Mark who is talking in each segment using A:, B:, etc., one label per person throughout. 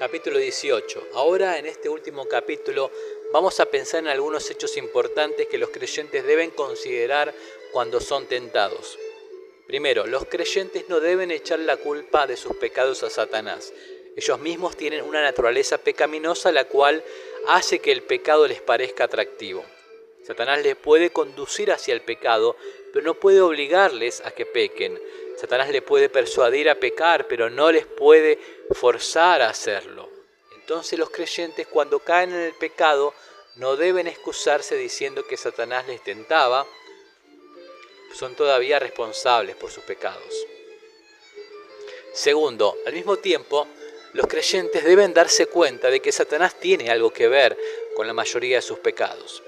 A: Capítulo 18. Ahora, en este último capítulo, vamos a pensar en algunos hechos importantes que los creyentes deben considerar cuando son tentados. Primero, los creyentes no deben echar la culpa de sus pecados a Satanás. Ellos mismos tienen una naturaleza pecaminosa la cual hace que el pecado les parezca atractivo. Satanás les puede conducir hacia el pecado, pero no puede obligarles a que pequen. Satanás les puede persuadir a pecar, pero no les puede forzar a hacerlo. Entonces los creyentes, cuando caen en el pecado, no deben excusarse diciendo que Satanás les tentaba. Son todavía responsables por sus pecados. Segundo, al mismo tiempo, los creyentes deben darse cuenta de que Satanás tiene algo que ver con la mayoría de sus pecados.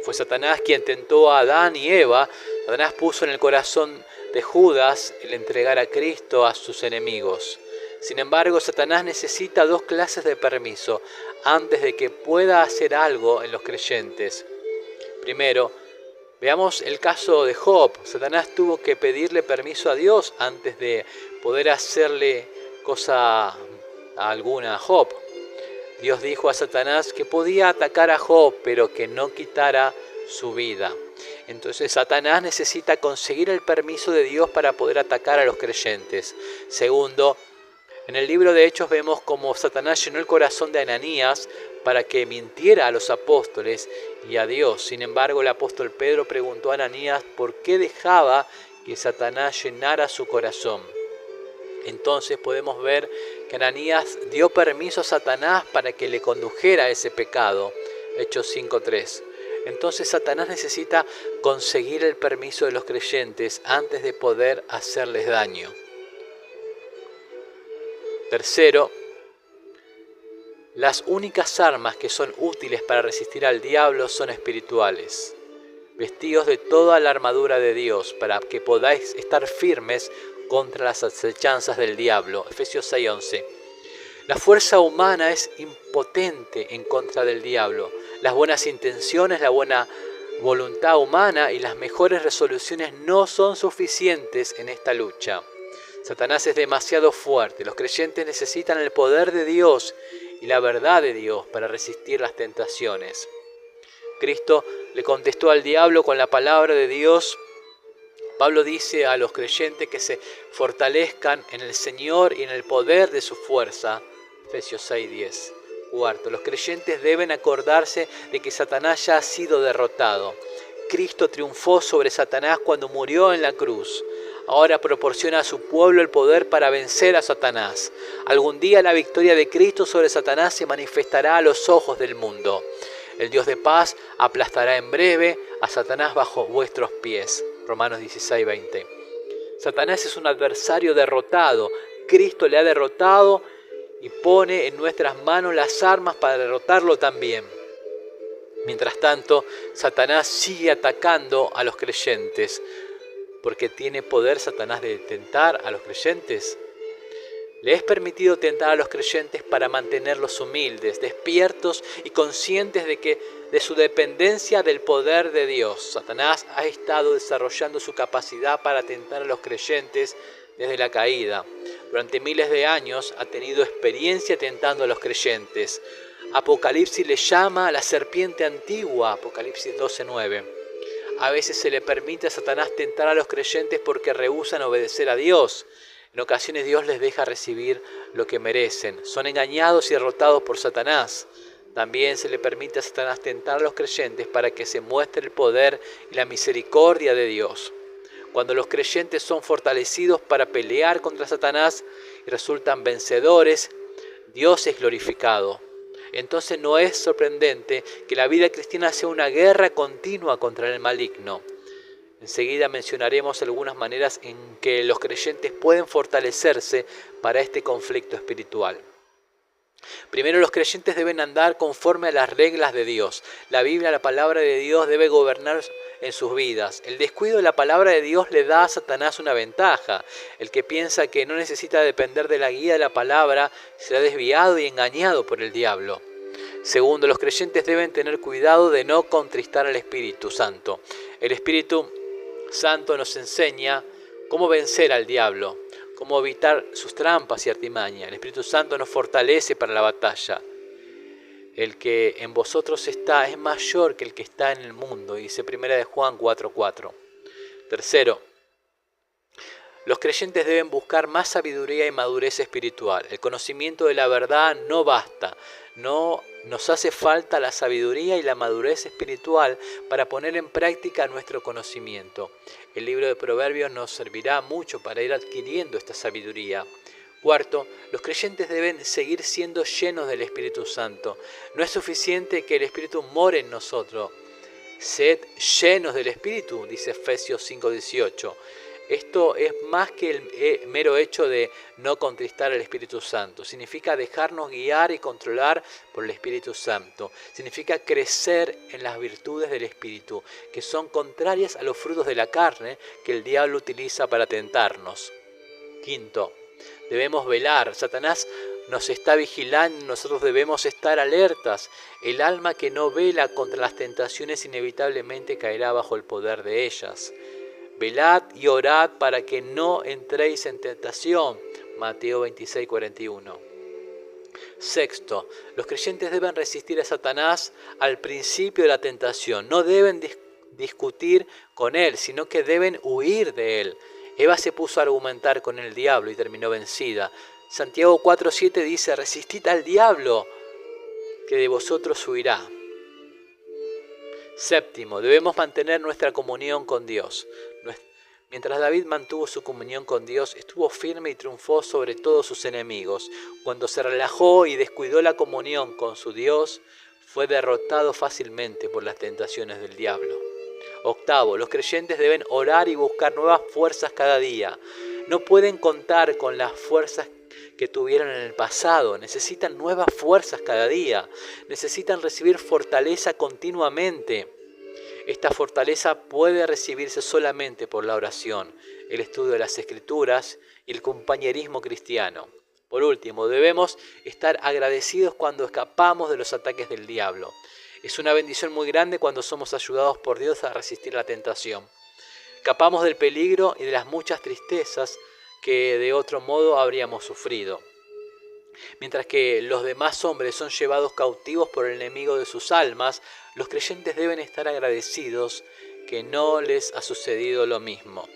A: Fue Satanás quien tentó a Adán y Eva. Satanás puso en el corazón de Judas el entregar a Cristo a sus enemigos. Sin embargo, Satanás necesita dos clases de permiso antes de que pueda hacer algo en los creyentes. Primero, veamos el caso de Job. Satanás tuvo que pedirle permiso a Dios antes de poder hacerle cosa alguna a Job. Dios dijo a Satanás que podía atacar a Job, pero que no quitara su vida. Entonces Satanás necesita conseguir el permiso de Dios para poder atacar a los creyentes. Segundo, en el libro de Hechos vemos cómo Satanás llenó el corazón de Ananías para que mintiera a los apóstoles y a Dios. Sin embargo, el apóstol Pedro preguntó a Ananías por qué dejaba que Satanás llenara su corazón. Entonces podemos ver que Ananías dio permiso a Satanás para que le condujera a ese pecado. Hechos 5:3. Entonces Satanás necesita conseguir el permiso de los creyentes antes de poder hacerles daño. Tercero, las únicas armas que son útiles para resistir al diablo son espirituales. Vestíos de toda la armadura de Dios para que podáis estar firmes contra las acechanzas del diablo. Efesios 6:11. La fuerza humana es impotente en contra del diablo. Las buenas intenciones, la buena voluntad humana y las mejores resoluciones no son suficientes en esta lucha. Satanás es demasiado fuerte. Los creyentes necesitan el poder de Dios y la verdad de Dios para resistir las tentaciones. Cristo le contestó al diablo con la palabra de Dios. Pablo dice a los creyentes que se fortalezcan en el Señor y en el poder de su fuerza. Efesios 6:10. Cuarto, los creyentes deben acordarse de que Satanás ya ha sido derrotado. Cristo triunfó sobre Satanás cuando murió en la cruz. Ahora proporciona a su pueblo el poder para vencer a Satanás. Algún día la victoria de Cristo sobre Satanás se manifestará a los ojos del mundo. El Dios de paz aplastará en breve a Satanás bajo vuestros pies. Romanos 16:20. Satanás es un adversario derrotado. Cristo le ha derrotado y pone en nuestras manos las armas para derrotarlo también. Mientras tanto, Satanás sigue atacando a los creyentes. ¿Porque tiene poder Satanás de tentar a los creyentes? Le es permitido tentar a los creyentes para mantenerlos humildes, despiertos y conscientes de su dependencia del poder de Dios. Satanás ha estado desarrollando su capacidad para tentar a los creyentes desde la caída. Durante miles de años ha tenido experiencia tentando a los creyentes. Apocalipsis le llama la serpiente antigua, Apocalipsis 12:9. A veces se le permite a Satanás tentar a los creyentes porque rehúsan obedecer a Dios. En ocasiones Dios les deja recibir lo que merecen. Son engañados y derrotados por Satanás. También se le permite a Satanás tentar a los creyentes para que se muestre el poder y la misericordia de Dios. Cuando los creyentes son fortalecidos para pelear contra Satanás y resultan vencedores, Dios es glorificado. Entonces no es sorprendente que la vida cristiana sea una guerra continua contra el maligno. Enseguida mencionaremos algunas maneras en que los creyentes pueden fortalecerse para este conflicto espiritual. Primero, los creyentes deben andar conforme a las reglas de Dios. La Biblia, la palabra de Dios, debe gobernar en sus vidas. El descuido de la palabra de Dios le da a Satanás una ventaja. El que piensa que no necesita depender de la guía de la palabra será desviado y engañado por el diablo. Segundo, los creyentes deben tener cuidado de no contristar al Espíritu Santo. El Espíritu Santo nos enseña cómo vencer al diablo. cómo evitar sus trampas y artimañas. El Espíritu Santo nos fortalece para la batalla. El que en vosotros está es mayor que el que está en el mundo, dice 1 de Juan 4:4. Tercero, los creyentes deben buscar más sabiduría y madurez espiritual. El conocimiento de la verdad no basta. No nos hace falta la sabiduría y la madurez espiritual para poner en práctica nuestro conocimiento. El libro de Proverbios nos servirá mucho para ir adquiriendo esta sabiduría. Cuarto, los creyentes deben seguir siendo llenos del Espíritu Santo. No es suficiente que el Espíritu more en nosotros. Sed llenos del Espíritu, dice Efesios 5:18. Esto es más que el mero hecho de no contristar al Espíritu Santo. Significa dejarnos guiar y controlar por el Espíritu Santo. Significa crecer en las virtudes del Espíritu, que son contrarias a los frutos de la carne que el diablo utiliza para tentarnos. Quinto, debemos velar. Satanás nos está vigilando, nosotros debemos estar alertas. El alma que no vela contra las tentaciones inevitablemente caerá bajo el poder de ellas. Velad y orad para que no entréis en tentación. Mateo 26:41. Sexto, los creyentes deben resistir a Satanás al principio de la tentación. No deben discutir con él, sino que deben huir de él. Eva se puso a argumentar con el diablo y terminó vencida. Santiago 4:7 dice: resistid al diablo, que de vosotros huirá. Séptimo, debemos mantener nuestra comunión con Dios. Mientras David mantuvo su comunión con Dios, estuvo firme y triunfó sobre todos sus enemigos. Cuando se relajó y descuidó la comunión con su Dios, fue derrotado fácilmente por las tentaciones del diablo. Octavo, los creyentes deben orar y buscar nuevas fuerzas cada día. No pueden contar con las fuerzas que tuvieron en el pasado. Necesitan nuevas fuerzas cada día. Necesitan recibir fortaleza continuamente. Esta fortaleza puede recibirse solamente por la oración, el estudio de las Escrituras y el compañerismo cristiano. Por último, debemos estar agradecidos cuando escapamos de los ataques del diablo. Es una bendición muy grande cuando somos ayudados por Dios a resistir la tentación. Escapamos del peligro y de las muchas tristezas que de otro modo habríamos sufrido. Mientras que los demás hombres son llevados cautivos por el enemigo de sus almas, los creyentes deben estar agradecidos que no les ha sucedido lo mismo.